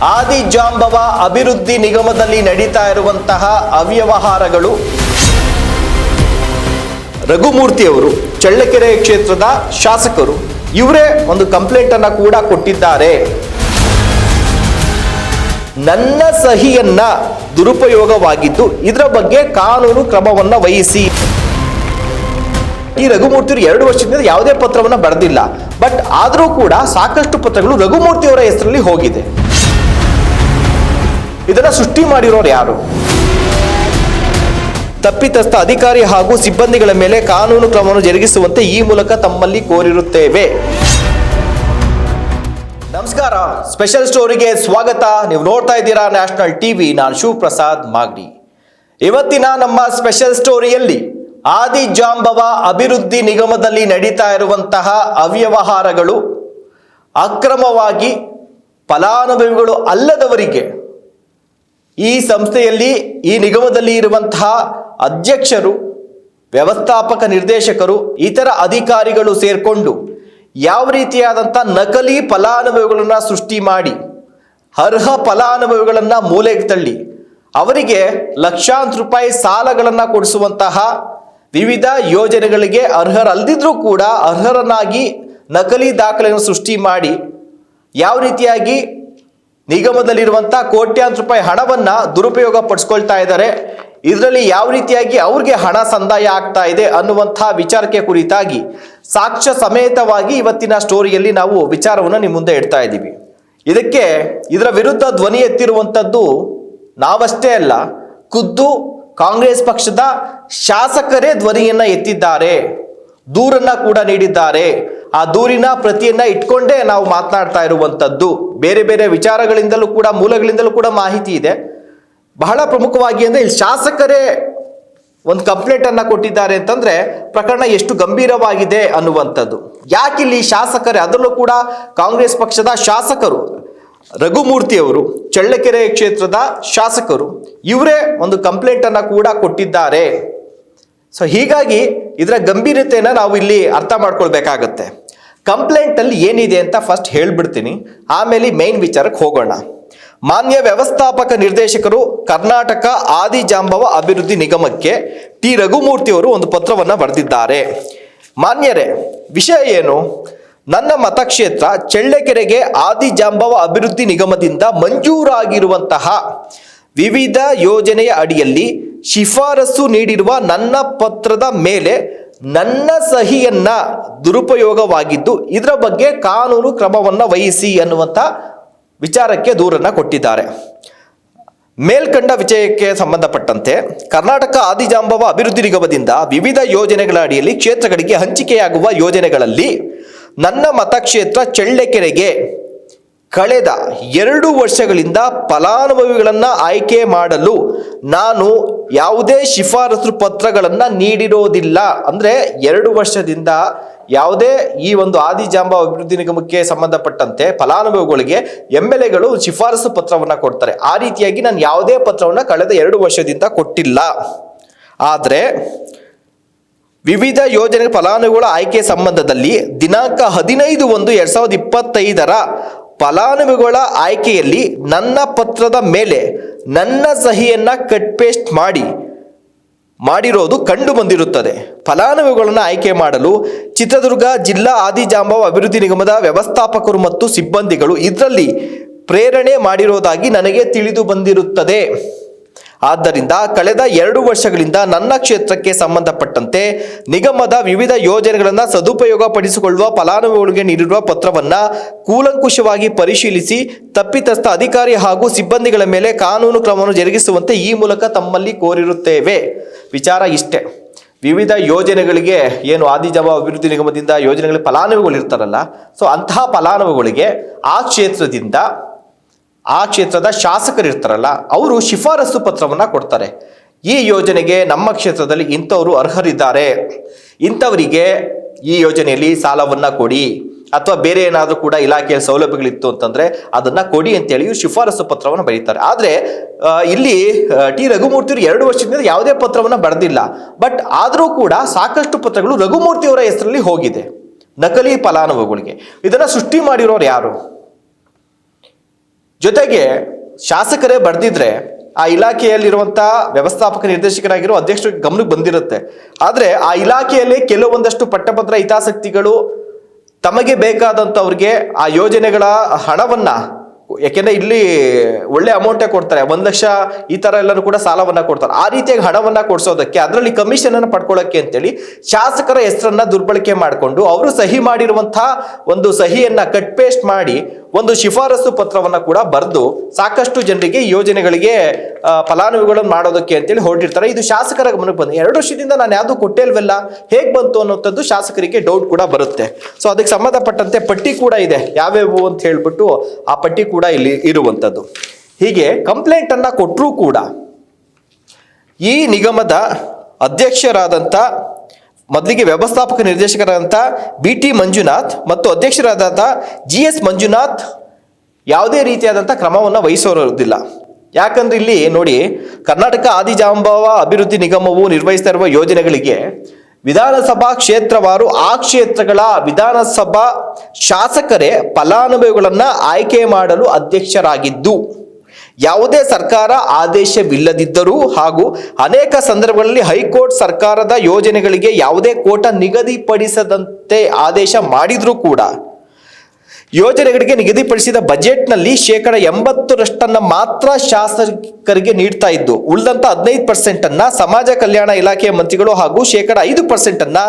ಆದಿಜಾಂಬವ ಅಭಿವೃದ್ಧಿ ನಿಗಮದಲ್ಲಿ ನಡೀತಾ ಇರುವಂತಹ ಅವ್ಯವಹಾರಗಳು. ರಘುಮೂರ್ತಿ ಅವರು ಚಳ್ಳಕೆರೆ ಕ್ಷೇತ್ರದ ಶಾಸಕರು, ಇವರೇ ಒಂದು ಕಂಪ್ಲೇಂಟ್ ಅನ್ನ ಕೂಡ ಕೊಟ್ಟಿದ್ದಾರೆ. ನನ್ನ ಸಹಿಯನ್ನ ದುರುಪಯೋಗವಾಗಿದ್ದು ಇದರ ಬಗ್ಗೆ ಕಾನೂನು ಕ್ರಮವನ್ನ ವಹಿಸಿ. ಈ ರಘುಮೂರ್ತಿ 2 ವರ್ಷದಿಂದ ಯಾವುದೇ ಪತ್ರವನ್ನ ಬರೆದಿಲ್ಲ, ಬಟ್ ಆದರೂ ಕೂಡ ಸಾಕಷ್ಟು ಪತ್ರಗಳು ರಘುಮೂರ್ತಿ ಅವರ ಹೆಸರಲ್ಲಿ ಹೋಗಿದೆ. ಇದನ್ನ ಸೃಷ್ಟಿ ಮಾಡಿರೋರು ಯಾರು? ತಪ್ಪಿತಸ್ಥ ಅಧಿಕಾರಿ ಹಾಗೂ ಸಿಬ್ಬಂದಿಗಳ ಮೇಲೆ ಕಾನೂನು ಕ್ರಮವನ್ನು ಜರುಗಿಸುವಂತೆ ಈ ಮೂಲಕ ತಮ್ಮಲ್ಲಿ ಕೋರಿರುತ್ತೇವೆ. ನಮಸ್ಕಾರ, ಸ್ಪೆಷಲ್ ಸ್ಟೋರಿಗೆ ಸ್ವಾಗತ. ನೀವು ನೋಡ್ತಾ ಇದ್ದೀರಾ ನ್ಯಾಷನಲ್ ಟಿವಿ. ನಾನು ಶಿವಪ್ರಸಾದ್ ಮಾಗಡಿ. ಇವತ್ತಿನ ನಮ್ಮ ಸ್ಪೆಷಲ್ ಸ್ಟೋರಿಯಲ್ಲಿ ಆದಿಜಾಂಬವ ಅಭಿವೃದ್ಧಿ ನಿಗಮದಲ್ಲಿ ನಡೀತಾ ಇರುವಂತಹ ಅವ್ಯವಹಾರಗಳು, ಅಕ್ರಮವಾಗಿ ಫಲಾನುಭವಿಗಳು ಅಲ್ಲದವರಿಗೆ ಈ ಸಂಸ್ಥೆಯಲ್ಲಿ ಈ ನಿಗಮದಲ್ಲಿ ಇರುವಂತಹ ಅಧ್ಯಕ್ಷರು, ವ್ಯವಸ್ಥಾಪಕ ನಿರ್ದೇಶಕರು, ಇತರ ಅಧಿಕಾರಿಗಳು ಸೇರ್ಕೊಂಡು ಯಾವ ರೀತಿಯಾದಂಥ ನಕಲಿ ಫಲಾನುಭವಿಗಳನ್ನ ಸೃಷ್ಟಿ ಮಾಡಿ ಅರ್ಹ ಫಲಾನುಭವಿಗಳನ್ನ ಮೂಲೆಗೆ ತಳ್ಳಿ ಅವರಿಗೆ ಲಕ್ಷಾಂತರ ರೂಪಾಯಿ ಸಾಲಗಳನ್ನು ಕೊಡಿಸುವಂತಹ ವಿವಿಧ ಯೋಜನೆಗಳಿಗೆ ಅರ್ಹರಲ್ಲದಿದ್ರೂ ಕೂಡ ಅರ್ಹರನ್ನಾಗಿ ನಕಲಿ ದಾಖಲೆಯನ್ನು ಸೃಷ್ಟಿ ಮಾಡಿ ಯಾವ ರೀತಿಯಾಗಿ ನಿಗಮದಲ್ಲಿರುವಂಥ ಕೋಟ್ಯಾಂತರ ರೂಪಾಯಿ ಹಣವನ್ನ ದುರುಪಯೋಗ ಪಡಿಸ್ಕೊಳ್ತಾ ಇದ್ದಾರೆ, ಇದರಲ್ಲಿ ಯಾವ ರೀತಿಯಾಗಿ ಅವ್ರಿಗೆ ಹಣ ಸಂದಾಯ ಆಗ್ತಾ ಇದೆ ಅನ್ನುವಂತಹ ವಿಚಾರಕ್ಕೆ ಕುರಿತಾಗಿ ಸಾಕ್ಷ್ಯ ಸಮೇತವಾಗಿ ಇವತ್ತಿನ ಸ್ಟೋರಿಯಲ್ಲಿ ನಾವು ವಿಚಾರವನ್ನು ನಿಮ್ಮ ಮುಂದೆ ಇಡ್ತಾ ಇದ್ದೀವಿ. ಇದರ ವಿರುದ್ಧ ಧ್ವನಿ ಎತ್ತಿರುವಂಥದ್ದು ನಾವಷ್ಟೇ ಅಲ್ಲ, ಖುದ್ದು ಕಾಂಗ್ರೆಸ್ ಪಕ್ಷದ ಶಾಸಕರೇ ಧ್ವನಿಯನ್ನ ಎತ್ತಿದ್ದಾರೆ, ದೂರನ್ನ ಕೂಡ ನೀಡಿದ್ದಾರೆ. ಆ ದೂರಿನ ಪ್ರತಿಯನ್ನ ಇಟ್ಕೊಂಡೇ ನಾವು ಮಾತನಾಡ್ತಾ ಇರುವಂಥದ್ದು. ಬೇರೆ ಬೇರೆ ವಿಚಾರಗಳಿಂದಲೂ ಕೂಡ, ಮೂಲಗಳಿಂದಲೂ ಕೂಡ ಮಾಹಿತಿ ಇದೆ. ಬಹಳ ಪ್ರಮುಖವಾಗಿ ಅಂದ್ರೆ ಇಲ್ಲಿ ಶಾಸಕರೇ ಒಂದು ಕಂಪ್ಲೇಂಟ್ ಅನ್ನ ಕೊಟ್ಟಿದ್ದಾರೆ ಅಂತಂದ್ರೆ ಪ್ರಕರಣ ಎಷ್ಟು ಗಂಭೀರವಾಗಿದೆ ಅನ್ನುವಂಥದ್ದು. ಯಾಕಿಲ್ಲಿ ಶಾಸಕರೇ, ಅದರಲ್ಲೂ ಕೂಡ ಕಾಂಗ್ರೆಸ್ ಪಕ್ಷದ ಶಾಸಕರು, ರಘುಮೂರ್ತಿ ಅವರು ಚಳ್ಳಕೆರೆ ಕ್ಷೇತ್ರದ ಶಾಸಕರು, ಇವರೇ ಒಂದು ಕಂಪ್ಲೇಂಟ್ ಅನ್ನ ಕೂಡ ಕೊಟ್ಟಿದ್ದಾರೆ. ಸೊ ಹೀಗಾಗಿ ಇದರ ಗಂಭೀರತೆಯನ್ನು ನಾವು ಇಲ್ಲಿ ಅರ್ಥ ಮಾಡ್ಕೊಳ್ಬೇಕಾಗತ್ತೆ. ಕಂಪ್ಲೇಂಟ್ ಅಲ್ಲಿ ಏನಿದೆ ಅಂತ ಫಸ್ಟ್ ಹೇಳ್ಬಿಡ್ತೀನಿ, ಆಮೇಲೆ ಮೇನ್ ವಿಚಾರಕ್ಕೆ ಹೋಗೋಣ. ಮಾನ್ಯ ವ್ಯವಸ್ಥಾಪಕ ನಿರ್ದೇಶಕರು, ಕರ್ನಾಟಕ ಆದಿಜಾಂಬವ ಅಭಿವೃದ್ಧಿ ನಿಗಮಕ್ಕೆ ಟಿ ರಘುಮೂರ್ತಿ ಅವರು ಒಂದು ಪತ್ರವನ್ನು ಬರೆದಿದ್ದಾರೆ. ಮಾನ್ಯರೇ, ವಿಷಯ ಏನು? ನನ್ನ ಮತಕ್ಷೇತ್ರ ಚಳ್ಳಕೆರೆಗೆ ಆದಿಜಾಂಬವ ಅಭಿವೃದ್ಧಿ ನಿಗಮದಿಂದ ಮಂಜೂರಾಗಿರುವಂತಹ ವಿವಿಧ ಯೋಜನೆಯ ಅಡಿಯಲ್ಲಿ ಶಿಫಾರಸು ನೀಡಿರುವ ನನ್ನ ಪತ್ರದ ಮೇಲೆ ನನ್ನ ಸಹಿಯನ್ನ ದುರುಪಯೋಗವಾಗಿದ್ದು ಇದರ ಬಗ್ಗೆ ಕಾನೂನು ಕ್ರಮವನ್ನು ವಹಿಸಿ ಅನ್ನುವಂಥ ವಿಚಾರಕ್ಕೆ ದೂರನ್ನ ಕೊಟ್ಟಿದ್ದಾರೆ. ಮೇಲ್ಕಂಡ ವಿಷಯಕ್ಕೆ ಸಂಬಂಧಪಟ್ಟಂತೆ ಕರ್ನಾಟಕ ಆದಿಜಾಂಬವ ಅಭಿವೃದ್ಧಿ ನಿಗಮದಿಂದ ವಿವಿಧ ಯೋಜನೆಗಳ ಅಡಿಯಲ್ಲಿ ಕ್ಷೇತ್ರಗಳಿಗೆ ಹಂಚಿಕೆಯಾಗುವ ಯೋಜನೆಗಳಲ್ಲಿ ನನ್ನ ಮತಕ್ಷೇತ್ರ ಚಳ್ಳಕೆರೆಗೆ ಕಳೆದ 2 ವರ್ಷಗಳಿಂದ ಫಲಾನುಭವಿಗಳನ್ನು ಆಯ್ಕೆ ಮಾಡಲು ನಾನು ಯಾವುದೇ ಶಿಫಾರಸು ಪತ್ರಗಳನ್ನು ನೀಡಿರೋದಿಲ್ಲ. ಅಂದರೆ 2 ವರ್ಷದಿಂದ ಯಾವುದೇ ಈ ಒಂದು ಆದಿಜಾಂಬವ ಅಭಿವೃದ್ಧಿ ನಿಗಮಕ್ಕೆ ಸಂಬಂಧಪಟ್ಟಂತೆ ಫಲಾನುಭವಿಗಳಿಗೆ MLAಗಳು ಶಿಫಾರಸು ಪತ್ರವನ್ನು ಕೊಡ್ತಾರೆ. ಆ ರೀತಿಯಾಗಿ ನಾನು ಯಾವುದೇ ಪತ್ರವನ್ನು ಕಳೆದ 2 ವರ್ಷದಿಂದ ಕೊಟ್ಟಿಲ್ಲ. ಆದರೆ ವಿವಿಧ ಯೋಜನೆ ಫಲಾನುಭವಿಗಳ ಆಯ್ಕೆ ಸಂಬಂಧದಲ್ಲಿ ದಿನಾಂಕ 15/1/2025 ಫಲಾನುಭವಿಗಳ ಆಯ್ಕೆಯಲ್ಲಿ ನನ್ನ ಪತ್ರದ ಮೇಲೆ ನನ್ನ ಸಹಿಯನ್ನ ಕಟ್ ಪೇಸ್ಟ್ ಮಾಡಿರೋದು ಕಂಡು ಬಂದಿರುತ್ತದೆ. ಫಲಾನುಭವಿಗಳನ್ನು ಆಯ್ಕೆ ಮಾಡಲು ಚಿತ್ರದುರ್ಗ ಜಿಲ್ಲಾ ಆದಿಜಾಂಬವ ಅಭಿವೃದ್ಧಿ ನಿಗಮದ ವ್ಯವಸ್ಥಾಪಕರು ಮತ್ತು ಸಿಬ್ಬಂದಿಗಳು ಇದರಲ್ಲಿ ಪ್ರೇರಣೆ ಮಾಡಿರೋದಾಗಿ ನನಗೆ ತಿಳಿದು ಬಂದಿರುತ್ತದೆ. ಆದ್ದರಿಂದ ಕಳೆದ 2 ವರ್ಷಗಳಿಂದ ನನ್ನ ಕ್ಷೇತ್ರಕ್ಕೆ ಸಂಬಂಧಪಟ್ಟಂತೆ ನಿಗಮದ ವಿವಿಧ ಯೋಜನೆಗಳನ್ನು ಸದುಪಯೋಗ ಪಡಿಸಿಕೊಳ್ಳುವ ಫಲಾನುಭವಿಗಳಿಗೆ ನೀಡಿರುವ ಪತ್ರವನ್ನು ಕೂಲಂಕುಷವಾಗಿ ಪರಿಶೀಲಿಸಿ ತಪ್ಪಿತಸ್ಥ ಅಧಿಕಾರಿ ಹಾಗೂ ಸಿಬ್ಬಂದಿಗಳ ಮೇಲೆ ಕಾನೂನು ಕ್ರಮವನ್ನು ಜರುಗಿಸುವಂತೆ ಈ ಮೂಲಕ ತಮ್ಮಲ್ಲಿ ಕೋರಿರುತ್ತೇವೆ. ವಿಚಾರ ಇಷ್ಟೇ. ವಿವಿಧ ಯೋಜನೆಗಳಿಗೆ ಏನು ಆದಿಜಾಂಬವ ಅಭಿವೃದ್ಧಿ ನಿಗಮದಿಂದ ಯೋಜನೆಗಳಿಗೆ ಫಲಾನುಭವಿಗಳು ಇರ್ತಾರಲ್ಲ, ಸೊ ಅಂತಹ ಫಲಾನುಭವಿಗಳಿಗೆ ಆ ಕ್ಷೇತ್ರದ ಶಾಸಕರು ಇರ್ತಾರಲ್ಲ, ಅವರು ಶಿಫಾರಸು ಪತ್ರವನ್ನು ಕೊಡ್ತಾರೆ. ಈ ಯೋಜನೆಗೆ ನಮ್ಮ ಕ್ಷೇತ್ರದಲ್ಲಿ ಇಂಥವರು ಅರ್ಹರಿದ್ದಾರೆ, ಇಂಥವರಿಗೆ ಈ ಯೋಜನೆಯಲ್ಲಿ ಸಾಲವನ್ನು ಕೊಡಿ, ಅಥವಾ ಬೇರೆ ಏನಾದರೂ ಕೂಡ ಇಲಾಖೆಯ ಸೌಲಭ್ಯಗಳಿತ್ತು ಅಂತಂದ್ರೆ ಅದನ್ನ ಕೊಡಿ ಅಂತೇಳಿ ಶಿಫಾರಸು ಪತ್ರವನ್ನು ಬರೀತಾರೆ. ಆದರೆ ಇಲ್ಲಿ ಟಿ ರಘುಮೂರ್ತಿ 2 ವರ್ಷದಿಂದ ಯಾವುದೇ ಪತ್ರವನ್ನು ಬರೆದಿಲ್ಲ, ಬಟ್ ಆದರೂ ಕೂಡ ಸಾಕಷ್ಟು ಪತ್ರಗಳು ರಘುಮೂರ್ತಿ ಅವರ ಹೆಸರಲ್ಲಿ ಹೋಗಿದೆ ನಕಲಿ ಫಲಾನುಭವಿಗಳಿಗೆ. ಇದನ್ನ ಸೃಷ್ಟಿ ಮಾಡಿರೋರು ಯಾರು? ಜೊತೆಗೆ ಶಾಸಕರೇ ಬರ್ದಿದ್ರೆ ಆ ಇಲಾಖೆಯಲ್ಲಿರುವಂತಹ ವ್ಯವಸ್ಥಾಪಕ ನಿರ್ದೇಶಕರಾಗಿರೋ ಅಧ್ಯಕ್ಷರ ಗಮನಕ್ಕೆ ಬಂದಿರುತ್ತೆ. ಆದ್ರೆ ಆ ಇಲಾಖೆಯಲ್ಲಿ ಕೆಲವೊಂದಷ್ಟು ಪಟ್ಟಭದ್ರ ಹಿತಾಸಕ್ತಿಗಳು ತಮಗೆ ಬೇಕಾದಂಥವ್ರಿಗೆ ಆ ಯೋಜನೆಗಳ ಹಣವನ್ನ, ಯಾಕೆಂದ್ರೆ ಇಲ್ಲಿ ಒಳ್ಳೆ ಅಮೌಂಟೇ ಕೊಡ್ತಾರೆ, 1 ಲಕ್ಷ ಈ ತರ ಎಲ್ಲರೂ ಕೂಡ ಸಾಲವನ್ನ ಕೊಡ್ತಾರೆ. ಆ ರೀತಿಯಾಗಿ ಹಣವನ್ನ ಕೊಡ್ಸೋದಕ್ಕೆ, ಅದರಲ್ಲಿ ಕಮಿಷನ್ ಅನ್ನು ಪಡ್ಕೊಳ್ಳೋಕೆ ಅಂತೇಳಿ ಶಾಸಕರ ಹೆಸರನ್ನ ದುರ್ಬಳಕೆ ಮಾಡಿಕೊಂಡು ಅವರು ಸಹಿ ಮಾಡಿರುವಂತಹ ಒಂದು ಸಹಿಯನ್ನ ಕಟ್ ಪೇಸ್ಟ್ ಮಾಡಿ ಒಂದು ಶಿಫಾರಸು ಪತ್ರವನ್ನ ಕೂಡ ಬರೆದು ಸಾಕಷ್ಟು ಜನರಿಗೆ ಈ ಯೋಜನೆಗಳಿಗೆ ಫಲಾನುಭವಿಗಳನ್ನು ಮಾಡೋದಕ್ಕೆ ಅಂತೇಳಿ ಹೊರಟಿರ್ತಾರೆ. ಇದು ಶಾಸಕರ ಗಮನಕ್ಕೆ ಬಂದು 2 ವರ್ಷದಿಂದ ನಾನು ಯಾವುದು ಕೊಟ್ಟೇ ಇಲ್ವಲ್ಲ, ಹೇಗೆ ಬಂತು ಅನ್ನೋಂಥದ್ದು ಶಾಸಕರಿಗೆ ಡೌಟ್ ಕೂಡ ಬರುತ್ತೆ. ಸೊ ಅದಕ್ಕೆ ಸಂಬಂಧಪಟ್ಟಂತೆ ಪಟ್ಟಿ ಕೂಡ ಇದೆ, ಯಾವ್ಯಾವು ಅಂತ ಹೇಳ್ಬಿಟ್ಟು ಆ ಪಟ್ಟಿ ಕೂಡ ಇಲ್ಲಿ ಇರುವಂಥದ್ದು. ಹೀಗೆ ಕಂಪ್ಲೇಂಟ್ ಅನ್ನ ಕೊಟ್ಟರೂ ಕೂಡ ಈ ನಿಗಮದ ಅಧ್ಯಕ್ಷರಾದಂಥ, ಮೊದಲಿಗೆ ವ್ಯವಸ್ಥಾಪಕ ನಿರ್ದೇಶಕರಾದಂಥ BT ಮಂಜುನಾಥ್ ಮತ್ತು ಅಧ್ಯಕ್ಷರಾದಂಥ GS ಮಂಜುನಾಥ್ ಯಾವುದೇ ರೀತಿಯಾದಂಥ ಕ್ರಮವನ್ನು ವಹಿಸೋದಿಲ್ಲ. ಯಾಕಂದ್ರೆ ಇಲ್ಲಿ ನೋಡಿ, ಕರ್ನಾಟಕ ಆದಿಜಾಂಬವ ಅಭಿವೃದ್ಧಿ ನಿಗಮವು ನಿರ್ವಹಿಸ್ತಾ ಇರುವ ಯೋಜನೆಗಳಿಗೆ ವಿಧಾನಸಭಾ ಕ್ಷೇತ್ರವಾರು ಆ ಕ್ಷೇತ್ರಗಳ ವಿಧಾನಸಭಾ ಶಾಸಕರೇ ಫಲಾನುಭವಿಗಳನ್ನ ಆಯ್ಕೆ ಮಾಡಲು ಅಧ್ಯಕ್ಷರಾಗಿದ್ದು, ಯಾವುದೇ ಸರ್ಕಾರ ಆದೇಶವಿಲ್ಲದಿದ್ದರೂ ಹಾಗೂ ಅನೇಕ ಸಂದರ್ಭಗಳಲ್ಲಿ ಹೈಕೋರ್ಟ್ ಸರ್ಕಾರದ ಯೋಜನೆಗಳಿಗೆ ಯಾವುದೇ ಕೋಟ ನಿಗದಿಪಡಿಸದಂತೆ ಆದೇಶ ಮಾಡಿದ್ರೂ ಕೂಡ ಯೋಜನೆಗಳಿಗೆ ನಿಗದಿಪಡಿಸಿದ ಬಜೆಟ್ನಲ್ಲಿ 80% ಮಾತ್ರ ಶಾಸಕರಿಗೆ ನೀಡ್ತಾ ಇದ್ದು, ಉಳಿದಂತ 15% ಸಮಾಜ ಕಲ್ಯಾಣ ಇಲಾಖೆಯ ಮಂತ್ರಿಗಳು ಹಾಗೂ 5%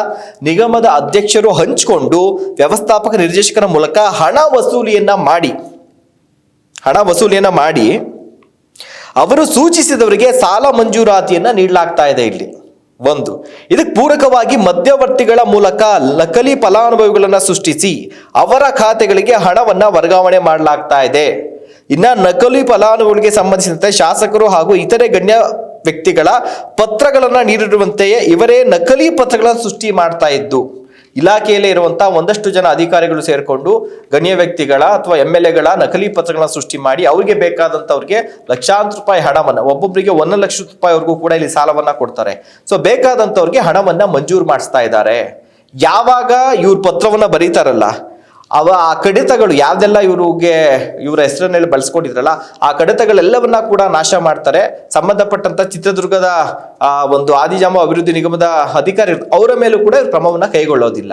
ನಿಗಮದ ಅಧ್ಯಕ್ಷರು ಹಂಚಿಕೊಂಡು ವ್ಯವಸ್ಥಾಪಕ ನಿರ್ದೇಶಕರ ಮೂಲಕ ಹಣ ವಸೂಲಿಯನ್ನ ಮಾಡಿ ಅವರು ಸೂಚಿಸಿದವರಿಗೆ ಸಾಲ ಮಂಜೂರಾತಿಯನ್ನ ನೀಡಲಾಗ್ತಾ ಇದೆ. ಇಲ್ಲಿ ಒಂದು, ಇದಕ್ಕೆ ಪೂರಕವಾಗಿ ಮಧ್ಯವರ್ತಿಗಳ ಮೂಲಕ ನಕಲಿ ಫಲಾನುಭವಿಗಳನ್ನ ಸೃಷ್ಟಿಸಿ ಅವರ ಖಾತೆಗಳಿಗೆ ಹಣವನ್ನ ವರ್ಗಾವಣೆ ಮಾಡಲಾಗ್ತಾ ಇದೆ. ಇನ್ನ ನಕಲಿ ಫಲಾನುಭವಿಗಳಿಗೆ ಸಂಬಂಧಿಸಿದಂತೆ ಶಾಸಕರು ಹಾಗೂ ಇತರೆ ಗಣ್ಯ ವ್ಯಕ್ತಿಗಳ ಪತ್ರಗಳನ್ನ ನೀಡಿರುವಂತೆಯೇ ಇವರೇ ನಕಲಿ ಪತ್ರಗಳನ್ನು ಸೃಷ್ಟಿ ಮಾಡ್ತಾ ಇದ್ದು, ಇಲಾಖೆಯಲ್ಲೇ ಇರುವಂತಹ ಒಂದಷ್ಟು ಜನ ಅಧಿಕಾರಿಗಳು ಸೇರಿಕೊಂಡು ಗಣ್ಯ ವ್ಯಕ್ತಿಗಳ ಅಥವಾ MLAಗಳ ನಕಲಿ ಪತ್ರಗಳನ್ನ ಸೃಷ್ಟಿ ಮಾಡಿ ಅವ್ರಿಗೆ ಬೇಕಾದಂತವ್ರಿಗೆ ಲಕ್ಷಾಂತರ ರೂಪಾಯಿ ಹಣವನ್ನ, ಒಬ್ಬೊಬ್ಬರಿಗೆ 1 ಲಕ್ಷ ರೂಪಾಯಿವರೆಗೂ ಕೂಡ ಇಲ್ಲಿ ಸಾಲವನ್ನ ಕೊಡ್ತಾರೆ. ಸೊ ಬೇಕಾದಂತವ್ರಿಗೆ ಹಣವನ್ನ ಮಂಜೂರು ಮಾಡಿಸ್ತಾ ಇದ್ದಾರೆ. ಯಾವಾಗ ಇವ್ರ ಪತ್ರವನ್ನ ಬರೀತಾರಲ್ಲ, ಆ ಕಡಿತಗಳು ಯಾವ್ದೆಲ್ಲ ಇವರ ಹೆಸರನ್ನೆಲ್ಲ ಬಳಸ್ಕೊಂಡಿದ್ರಲ್ಲ, ಆ ಕಡಿತಗಳೆಲ್ಲವನ್ನ ಕೂಡ ನಾಶ ಮಾಡ್ತಾರೆ. ಸಂಬಂಧಪಟ್ಟಂತ ಚಿತ್ರದುರ್ಗದ ಒಂದು ಆದಿಜಾಂಬವ ಅಭಿವೃದ್ಧಿ ನಿಗಮದ ಅಧಿಕಾರಿ ಅವರ ಮೇಲೂ ಕೂಡ ಕ್ರಮವನ್ನ ಕೈಗೊಳ್ಳೋದಿಲ್ಲ.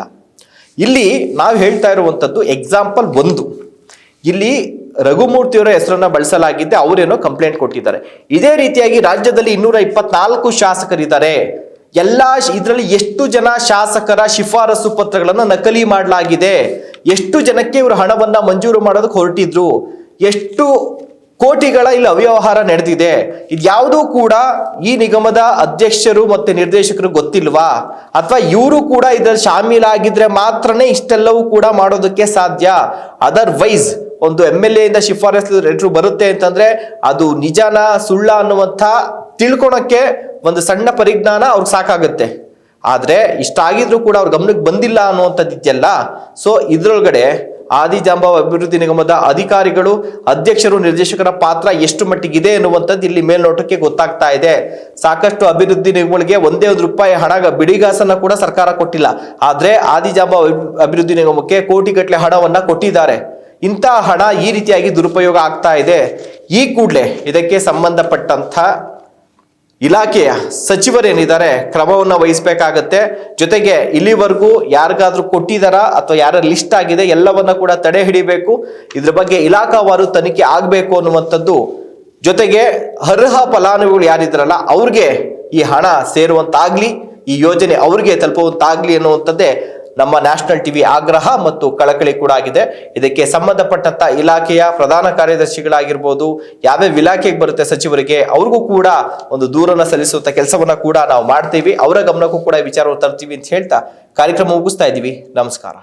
ಇಲ್ಲಿ ನಾವು ಹೇಳ್ತಾ ಇರುವಂತದ್ದು ಎಕ್ಸಾಂಪಲ್ 1. ಇಲ್ಲಿ ರಘುಮೂರ್ತಿಯವರ ಹೆಸರನ್ನ ಬಳಸಲಾಗಿದ್ದೆ, ಅವರೇನೋ ಕಂಪ್ಲೇಂಟ್ ಕೊಟ್ಟಿದ್ದಾರೆ. ಇದೇ ರೀತಿಯಾಗಿ ರಾಜ್ಯದಲ್ಲಿ 224 ಶಾಸಕರಿದ್ದಾರೆ. ಇದರಲ್ಲಿ ಎಷ್ಟು ಜನ ಶಾಸಕರ ಶಿಫಾರಸು ಪತ್ರಗಳನ್ನು ನಕಲಿ ಮಾಡಲಾಗಿದೆ, ಎಷ್ಟು ಜನಕ್ಕೆ ಇವರು ಹಣವನ್ನ ಮಂಜೂರು ಮಾಡೋದಕ್ಕೆ ಹೊರಟಿದ್ರು, ಎಷ್ಟು ಕೋಟಿಗಳ ಇಲ್ಲಿ ಅವ್ಯವಹಾರ ನಡೆದಿದೆ, ಇದ್ಯಾವುದೂ ಕೂಡ ಈ ನಿಗಮದ ಅಧ್ಯಕ್ಷರು ಮತ್ತೆ ನಿರ್ದೇಶಕರು ಗೊತ್ತಿಲ್ವಾ? ಅಥವಾ ಇವರು ಕೂಡ ಇದರಲ್ಲಿ ಶಾಮೀಲಾಗಿದ್ರೆ ಮಾತ್ರನೇ ಇಷ್ಟೆಲ್ಲವೂ ಕೂಡ ಮಾಡೋದಕ್ಕೆ ಸಾಧ್ಯ. ಅದರ್ವೈಸ್ ಒಂದು MLA ಇಂದ ಶಿಫಾರಸು ಲೆಟರ್ ಬರುತ್ತೆ ಅಂತಂದ್ರೆ ಅದು ನಿಜಾನ ಸುಳ್ಳ ಅನ್ನುವಂಥ ತಿಳ್ಕೊಳಕ್ಕೆ ಒಂದು ಸಣ್ಣ ಪರಿಜ್ಞಾನ ಅವ್ರಿಗೆ ಸಾಕಾಗುತ್ತೆ. ಆದ್ರೆ ಇಷ್ಟಾಗಿದ್ರು ಕೂಡ ಅವ್ರ ಗಮನಕ್ಕೆ ಬಂದಿಲ್ಲ ಅನ್ನುವಂಥದ್ದು ಇದೆಯಲ್ಲ. ಸೊ ಇದ್ರೊಳಗಡೆ ಆದಿಜಾಂಬವ ಅಭಿವೃದ್ಧಿ ನಿಗಮದ ಅಧಿಕಾರಿಗಳು, ಅಧ್ಯಕ್ಷರು, ನಿರ್ದೇಶಕರ ಪಾತ್ರ ಎಷ್ಟು ಮಟ್ಟಿಗಿದೆ ಎನ್ನುವಂಥದ್ದು ಇಲ್ಲಿ ಮೇಲ್ನೋಟಕ್ಕೆ ಗೊತ್ತಾಗ್ತಾ ಇದೆ. ಸಾಕಷ್ಟು ಅಭಿವೃದ್ಧಿ ನಿಗಮಗಳಿಗೆ ಒಂದೇ ₹1 ಹಣ ಬಿಡಿಗಾಸನ್ನ ಕೂಡ ಸರ್ಕಾರ ಕೊಟ್ಟಿಲ್ಲ. ಆದ್ರೆ ಆದಿಜಾಂಬವ ಅಭಿವೃದ್ಧಿ ನಿಗಮಕ್ಕೆ ಕೋಟಿಗಟ್ಟಲೆ ಹಣವನ್ನ ಕೊಟ್ಟಿದ್ದಾರೆ. ಇಂಥ ಹಣ ಈ ರೀತಿಯಾಗಿ ದುರುಪಯೋಗ ಆಗ್ತಾ ಇದೆ. ಈ ಕೂಡಲೇ ಇದಕ್ಕೆ ಸಂಬಂಧಪಟ್ಟಂತ ಇಲಾಖೆಯ ಸಚಿವರೇನಿದ್ದಾರೆ ಕ್ರಮವನ್ನು ವಹಿಸಬೇಕಾಗತ್ತೆ. ಜೊತೆಗೆ ಇಲ್ಲಿವರೆಗೂ ಯಾರಿಗಾದ್ರೂ ಕೊಟ್ಟಿದಾರಾ ಅಥವಾ ಯಾರ ಲಿಸ್ಟ್ ಆಗಿದೆ ಎಲ್ಲವನ್ನ ಕೂಡ ತಡೆ ಹಿಡಿಬೇಕು. ಇದ್ರ ಬಗ್ಗೆ ಇಲಾಖಾವಾರು ತನಿಖೆ ಆಗಬೇಕು ಅನ್ನುವಂಥದ್ದು. ಜೊತೆಗೆ ಅರ್ಹ ಫಲಾನುಭವಿಗಳು ಯಾರಿದ್ರಲ್ಲ ಅವ್ರಿಗೆ ಈ ಹಣ ಸೇರುವಂತಾಗ್ಲಿ, ಈ ಯೋಜನೆ ಅವ್ರಿಗೆ ತಲುಪುವಂತಾಗ್ಲಿ ಅನ್ನುವಂಥದ್ದೇ ನಮ್ಮ ನ್ಯಾಷನಲ್ ಟಿವಿ ಆಗ್ರಹ ಮತ್ತು ಕಳಕಳಿ ಕೂಡ ಆಗಿದೆ. ಇದಕ್ಕೆ ಸಂಬಂಧಪಟ್ಟಂತ ಇಲಾಖೆಯ ಪ್ರಧಾನ ಕಾರ್ಯದರ್ಶಿಗಳಾಗಿರ್ಬೋದು, ಯಾವ್ಯಾವ ಇಲಾಖೆಗೆ ಬರುತ್ತೆ ಸಚಿವರಿಗೆ, ಅವ್ರಿಗೂ ಕೂಡ ಒಂದು ದೂರನ್ನ ಸಲ್ಲಿಸುವಂತ ಕೆಲಸವನ್ನ ಕೂಡ ನಾವು ಮಾಡ್ತೀವಿ. ಅವರ ಗಮನಕ್ಕೂ ಕೂಡ ವಿಚಾರವನ್ನು ತರ್ತೀವಿ ಅಂತ ಹೇಳ್ತಾ ಕಾರ್ಯಕ್ರಮ ಮುಗಿಸ್ತಾ ಇದ್ದೀವಿ. ನಮಸ್ಕಾರ.